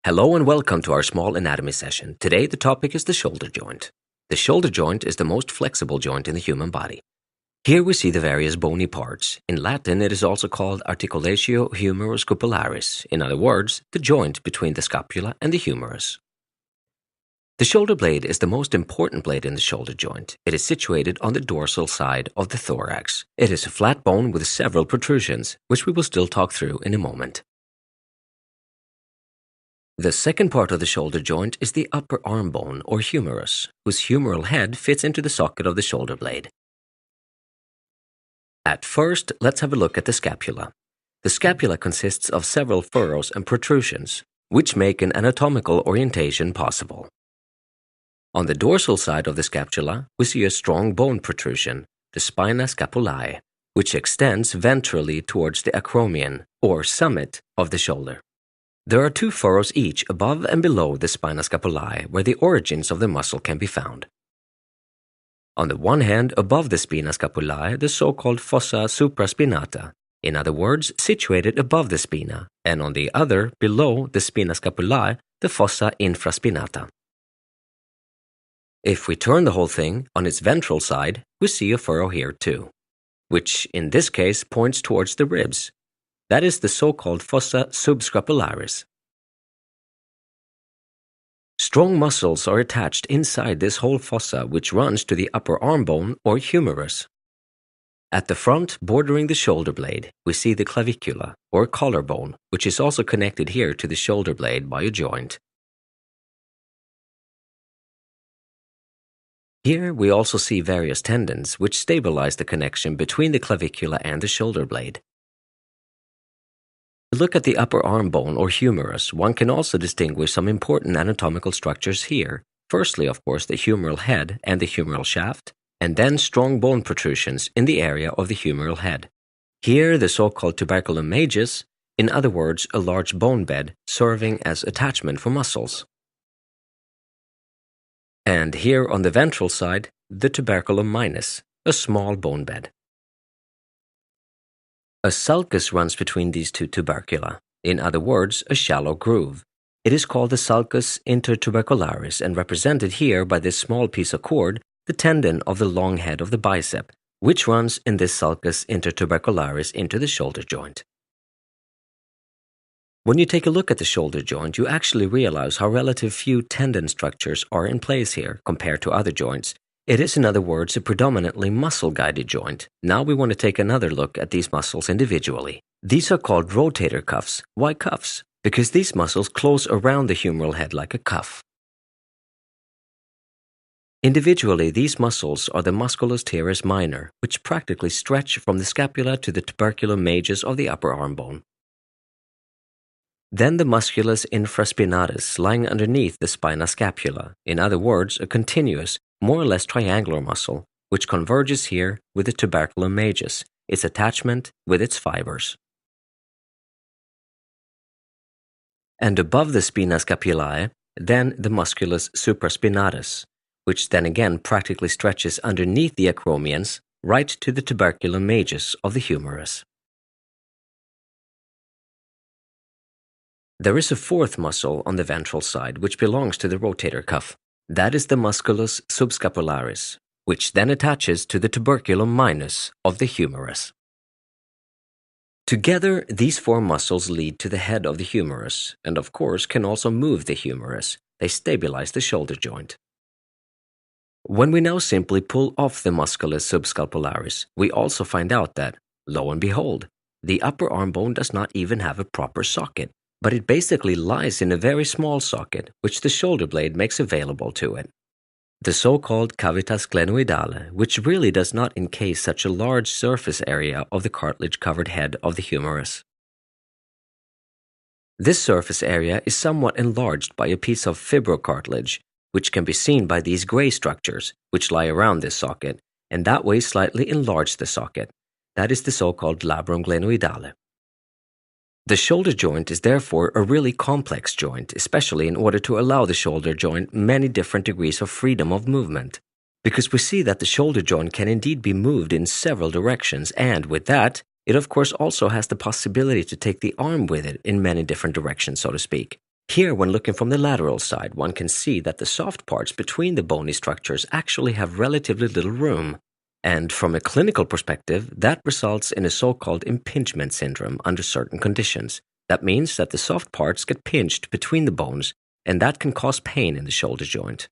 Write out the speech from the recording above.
Hello and welcome to our small anatomy session. Today the topic is the shoulder joint. The shoulder joint is the most flexible joint in the human body. Here we see the various bony parts. In Latin it is also called articulatio humeroscapularis, in other words, the joint between the scapula and the humerus. The shoulder blade is the most important blade in the shoulder joint. It is situated on the dorsal side of the thorax. It is a flat bone with several protrusions, which we will still talk through in a moment. The second part of the shoulder joint is the upper arm bone or humerus, whose humeral head fits into the socket of the shoulder blade. At first, let's have a look at the scapula. The scapula consists of several furrows and protrusions, which make an anatomical orientation possible. On the dorsal side of the scapula, we see a strong bone protrusion, the spina scapulae, which extends ventrally towards the acromion, or summit, of the shoulder. There are two furrows each above and below the spina scapulae where the origins of the muscle can be found. On the one hand, above the spina scapulae, the so-called fossa supraspinata, in other words, situated above the spina, and on the other, below the spina scapulae, the fossa infraspinata. If we turn the whole thing on its ventral side, we see a furrow here too, which in this case points towards the ribs. That is the so-called fossa subscapularis. Strong muscles are attached inside this whole fossa, which runs to the upper arm bone or humerus. At the front, bordering the shoulder blade, we see the clavicula or collarbone, which is also connected here to the shoulder blade by a joint. Here we also see various tendons which stabilize the connection between the clavicula and the shoulder blade. To look at the upper arm bone or humerus, one can also distinguish some important anatomical structures here. Firstly, of course, the humeral head and the humeral shaft, and then strong bone protrusions in the area of the humeral head. Here, the so-called tuberculum majus, in other words, a large bone bed serving as attachment for muscles. And here on the ventral side, the tuberculum minus, a small bone bed. A sulcus runs between these two tubercula, in other words, a shallow groove. It is called the sulcus intertubercularis and represented here by this small piece of cord, the tendon of the long head of the bicep, which runs in this sulcus intertubercularis into the shoulder joint. When you take a look at the shoulder joint, you actually realize how relatively few tendon structures are in place here compared to other joints. It is, in other words, a predominantly muscle-guided joint. Now we want to take another look at these muscles individually. These are called rotator cuffs. Why cuffs? Because these muscles close around the humeral head like a cuff. Individually, these muscles are the musculus teres minor, which practically stretch from the scapula to the tuberculum majus of the upper arm bone. Then the musculus infraspinatus lying underneath the spina scapula, in other words, a continuous, more or less triangular muscle, which converges here with the tuberculum majus, its attachment with its fibers. And above the spina scapulae, then the musculus supraspinatus, which then again practically stretches underneath the acromions right to the tuberculum majus of the humerus. There is a fourth muscle on the ventral side which belongs to the rotator cuff. That is the musculus subscapularis, which then attaches to the tuberculum minus of the humerus. Together, these four muscles lead to the head of the humerus, and of course can also move the humerus. They stabilize the shoulder joint. When we now simply pull off the musculus subscapularis, we also find out that, lo and behold, the upper arm bone does not even have a proper socket, but it basically lies in a very small socket, which the shoulder blade makes available to it. The so-called cavitas glenoidale, which really does not encase such a large surface area of the cartilage-covered head of the humerus. This surface area is somewhat enlarged by a piece of fibrocartilage, which can be seen by these gray structures, which lie around this socket, and that way slightly enlarge the socket. That is the so-called labrum glenoidale. The shoulder joint is therefore a really complex joint, especially in order to allow the shoulder joint many different degrees of freedom of movement. Because we see that the shoulder joint can indeed be moved in several directions, and with that, it of course also has the possibility to take the arm with it in many different directions, so to speak. Here, when looking from the lateral side, one can see that the soft parts between the bony structures actually have relatively little room. And from a clinical perspective, that results in a so-called impingement syndrome under certain conditions. That means that the soft parts get pinched between the bones, and that can cause pain in the shoulder joint.